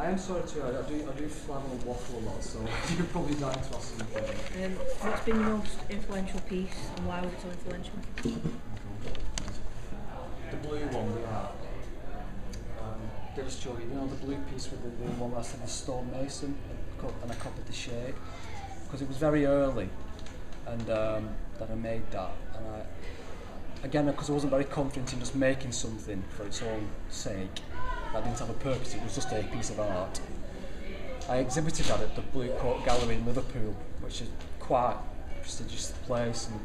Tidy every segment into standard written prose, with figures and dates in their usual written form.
I am sorry to I do flannel and waffle a lot, so you're probably dying to ask something. What's been your most influential piece and why was it so influential? The blue one, yeah. Davis Joey, you know the blue piece with the one where I said the stonemason, and I copied the shape because it was very early, and that I made that, and again because I wasn't very confident in just making something for its own sake. I didn't have a purpose, it was just a piece of art. I exhibited that at the Blue Coat Gallery in Liverpool, which is quite a prestigious place, and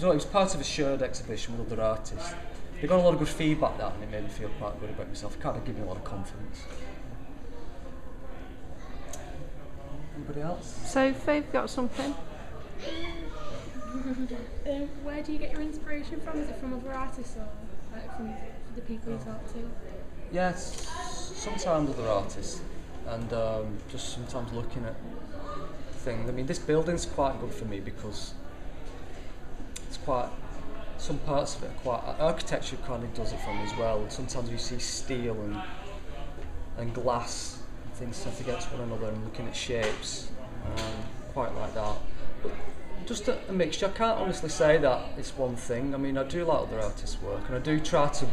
it was part of a shared exhibition with other artists. They got a lot of good feedback that, and it made me feel quite good about myself. It kind of gave me a lot of confidence. Anybody else? Sophie, you've got something? Where do you get your inspiration from? Is it from other artists or like from the people you talk to? Yes, sometimes other artists, and just sometimes looking at things. I mean, this building's quite good for me because it's quite, some parts of it are quite, architecture kind of does it for me as well. Sometimes you see steel and glass and things set against one another and looking at shapes, quite like that. But just a mixture. I can't honestly say that it's one thing. I mean, I do like other artists' work, and I do try to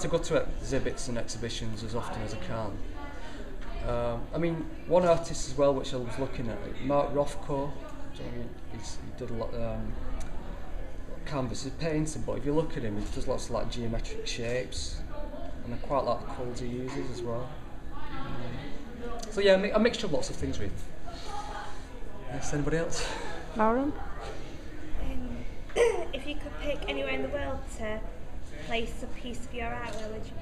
go to exhibits and exhibitions as often as I can. I mean, one artist as well, which I was looking at, Mark Rothko. He did a lot canvas, he's painting, but if you look at him, he does lots of like geometric shapes, and I quite like the colours he uses as well. So yeah, a mixture of lots of things really. Yes, anybody else? Lauren? If you could pick anywhere in the world to place a piece of your art, where would you?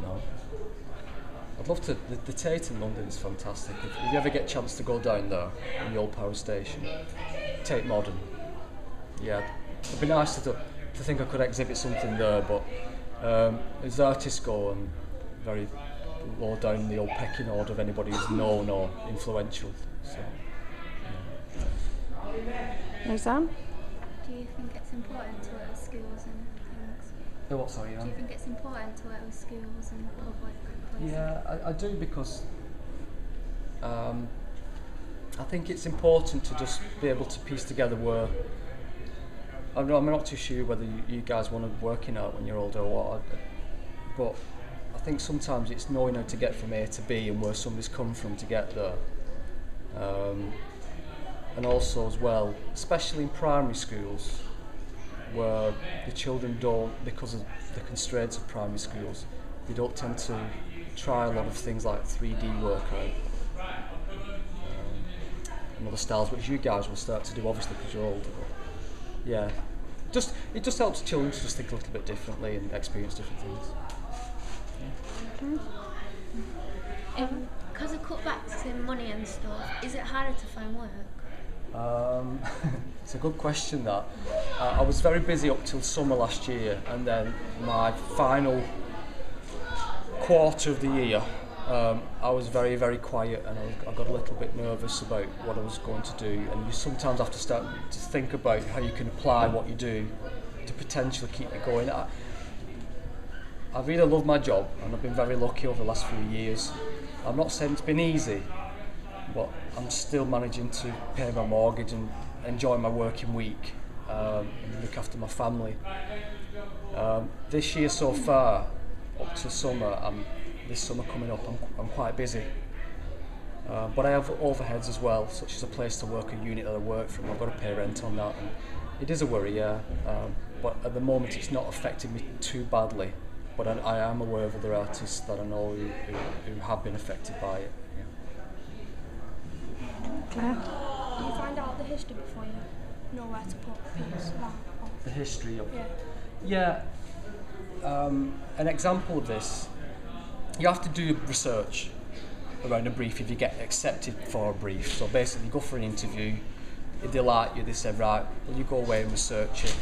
No. I'd love to. The Tate in London is fantastic. If you ever get a chance to go down there in the old power station, Tate Modern. Yeah, it'd be nice to think I could exhibit something there, but as artists go, and very low down in the old pecking order of anybody who's known or influential. So, yeah. Roseanne? Do you think it's important to work with schools and things? Oh, what, sorry, Do you think it's important to work with schools and public places? Yeah, I do, because I think it's important to just be able to piece together where. I'm not too sure whether you guys want to work in art when you're older or what, but I think sometimes it's knowing how to get from A to B and where somebody's come from to get there. And also as well, especially in primary schools, where the children don't, because of the constraints of primary schools, they don't tend to try a lot of things like 3D work out, and other styles, which you guys will start to do obviously because you're older. But yeah, it just helps children to just think a little bit differently and experience different things. Because of cutbacks in money and stuff, is it harder to find work? It's a good question that. I was very busy up till summer last year, and then my final quarter of the year I was very, very quiet, and I got a little bit nervous about what I was going to do, and you sometimes have to start to think about how you can apply what you do to potentially keep it going. I really love my job, and I've been very lucky over the last few years. I'm not saying it's been easy, but I'm still managing to pay my mortgage and enjoy my working week, and look after my family. This year so far, up to summer, this summer coming up, I'm quite busy. But I have overheads as well, such as a place to work, a unit that I work from. I've got to pay rent on that. And it is a worry, yeah. But at the moment, it's not affecting me too badly. But I am aware of other artists that I know who have been affected by it. Yeah. Claire? Do you find out the history before you know where to put a piece of art? The history of Yeah. Yeah. An example of this, you have to do research around a brief if you get accepted for a brief. So basically you go for an interview, if they like you, they say, right, well, you go away and research it.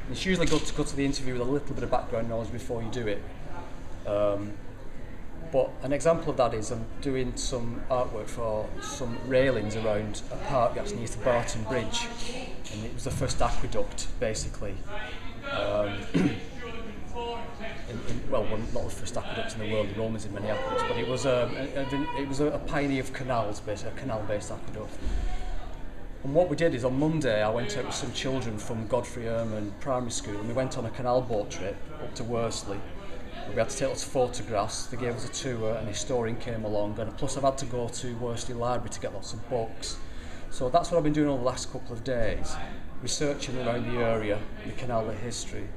And it's usually good to go to the interview with a little bit of background knowledge before you do it. But an example of that is I'm doing some artwork for some railings around a park that's near to Barton Bridge, and it was the first aqueduct basically. well, not the first aqueduct in the world, the Romans in many aqueducts, but it was a pioneer of canals, basically, a canal-based aqueduct. And what we did is on Monday I went out with some children from Godfrey Ehrman Primary School, and we went on a canal boat trip up to Worsley. We had to take lots of photographs, they gave us a tour, an historian came along, and plus I've had to go to Worsley Library to get lots of books. So that's what I've been doing over the last couple of days, researching around the area, the canal, the history,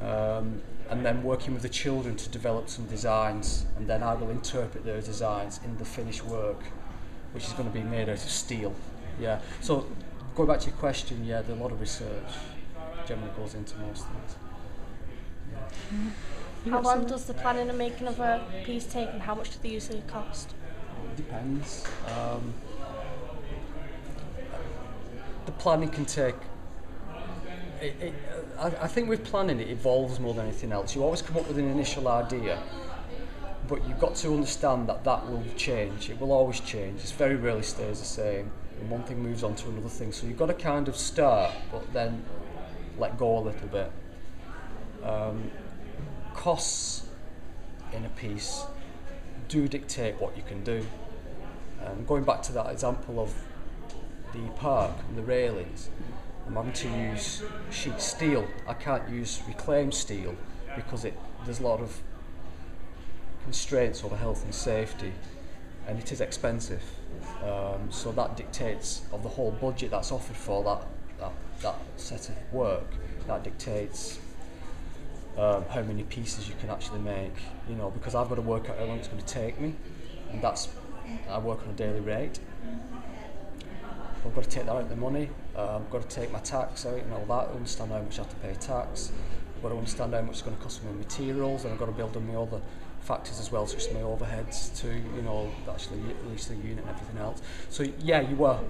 and then working with the children to develop some designs, and then I will interpret those designs in the finished work, which is going to be made out of steel. Yeah. So going back to your question, yeah, there's a lot of research generally goes into most things. How long does the planning and making of a piece take, and how much do they usually cost? It depends. The planning can take. I think with planning it evolves more than anything else. You always come up with an initial idea, but you've got to understand that that will change. It will always change. It very rarely stays the same. And one thing moves on to another thing. So you've got to kind of start, but then let go a little bit. Costs in a piece do dictate what you can do. Going back to that example of the park and the railings, I'm having to use sheet steel. I can't use reclaimed steel because there's a lot of constraints over health and safety, and it is expensive. So that dictates of the whole budget that's offered for that set of work. That dictates how many pieces you can actually make. You know, because I've got to work out how long it's going to take me, and I work on a daily rate. I've got to take that out of the money. I've got to take my tax out and all that. Understand how much I have to pay tax. I've got to understand how much it's going to cost me in materials, and I've got to build on my other factors as well, such as my overheads to, you know, actually lease the unit and everything else. So yeah, you were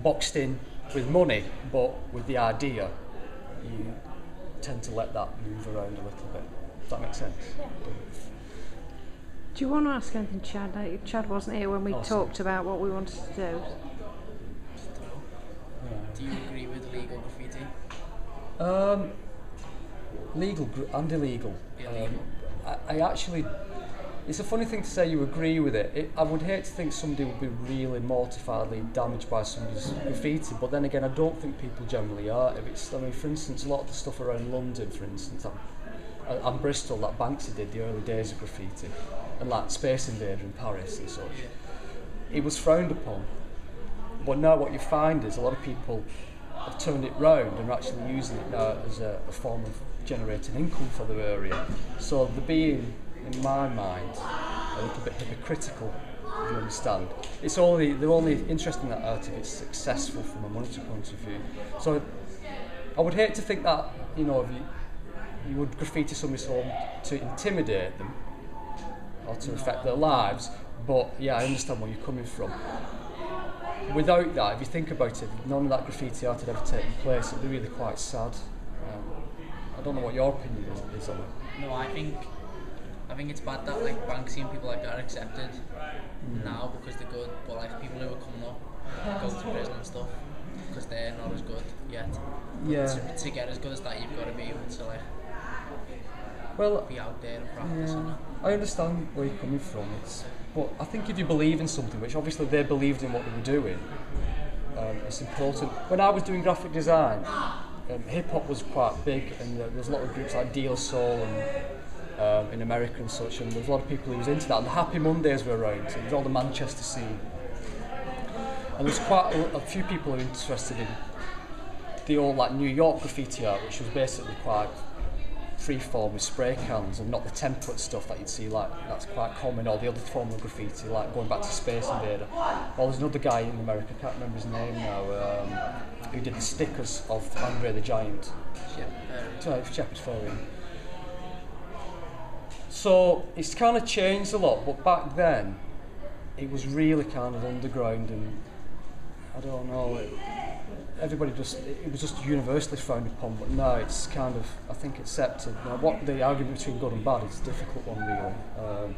boxed in with money, but with the idea, you tend to let that move around a little bit. Does that make sense? Yeah. Do you want to ask anything, Chad? Chad wasn't here when we talked about what we wanted to do. Do you agree with illegal graffiti? Legal and illegal. Illegal. I actually, it's a funny thing to say you agree with it. I would hate to think somebody would be really mortifiedly damaged by somebody's graffiti, but then again, I don't think people generally are. If it's, I mean, for instance, a lot of the stuff around London, for instance, and Bristol, that Banksy did the early days of graffiti, and like Space Invader in Paris and such, it was frowned upon. But now what you find is a lot of people have turned it round and are actually using it now as a form of generating income for the area. So they're being, in my mind, a little bit hypocritical, if you understand. They're only interested in that art if it's successful from a monetary point of view. So I would hate to think that, you know, if you would graffiti somebody's home to intimidate them or to affect their lives, but yeah, I understand where you're coming from. Without that, if you think about it, none of that graffiti art had ever taken place. It'd be really quite sad. I don't know what your opinion is on it. No, I think it's bad that like Banksy and people like that are accepted now because they're good, but like people who are coming up go to prison and stuff because they're not as good yet. Yeah. To get as good as that, you've got to be able to be out there and practice. Yeah, I understand where you're coming from. But I think if you believe in something, which obviously they believed in what they were doing, it's important. When I was doing graphic design, hip hop was quite big, and there was a lot of groups like De La Soul and in America and such, and there was a lot of people who was into that. And the Happy Mondays were around, so it was all the Manchester scene. And there's quite a few people who are interested in the old like New York graffiti art, which was basically quite freeform with spray cans and not the template stuff that you'd see like that's quite common, or the other form of graffiti like going back to Space Invader. Well, there's another guy in America, I can't remember his name now, who did the stickers of Andre the Giant. Shepard Fairey. So it's kind of changed a lot, but back then it was really kind of underground, and I don't know, it was just universally frowned upon, but now it's kind of, I think, accepted. Now, what the argument between good and bad is a difficult one, really.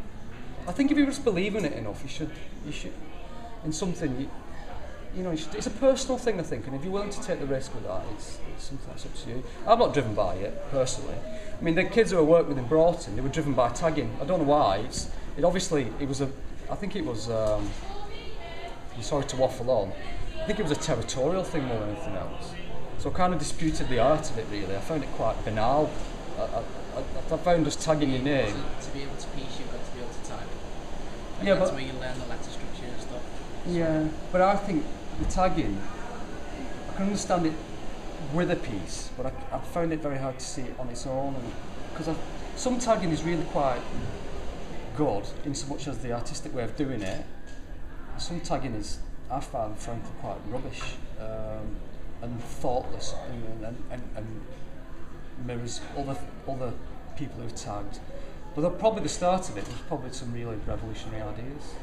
I think if you just believe in it enough, you should, in something, you know, it's a personal thing, I think, and if you're willing to take the risk with that, it's something that's up to you. I'm not driven by it personally. I mean, the kids who I worked with in Broughton, they were driven by tagging. I don't know why. I think it was. I'm sorry to waffle on. I think it was a territorial thing more than anything else. So I kind of disputed the art of it, really. I found it quite banal. I found just tagging your name. To be able to piece, you've got to be able to tag. And Yeah, that's but where you learn the letter structure and stuff. yeah, but I think the tagging, I can understand it with a piece, but I found it very hard to see it on its own, and because some tagging is really quite good in so much as the artistic way of doing it. Some tagging is, I found frankly quite rubbish and thoughtless, and mirrors other people who've tagged. But probably the start of it was probably some really revolutionary ideas.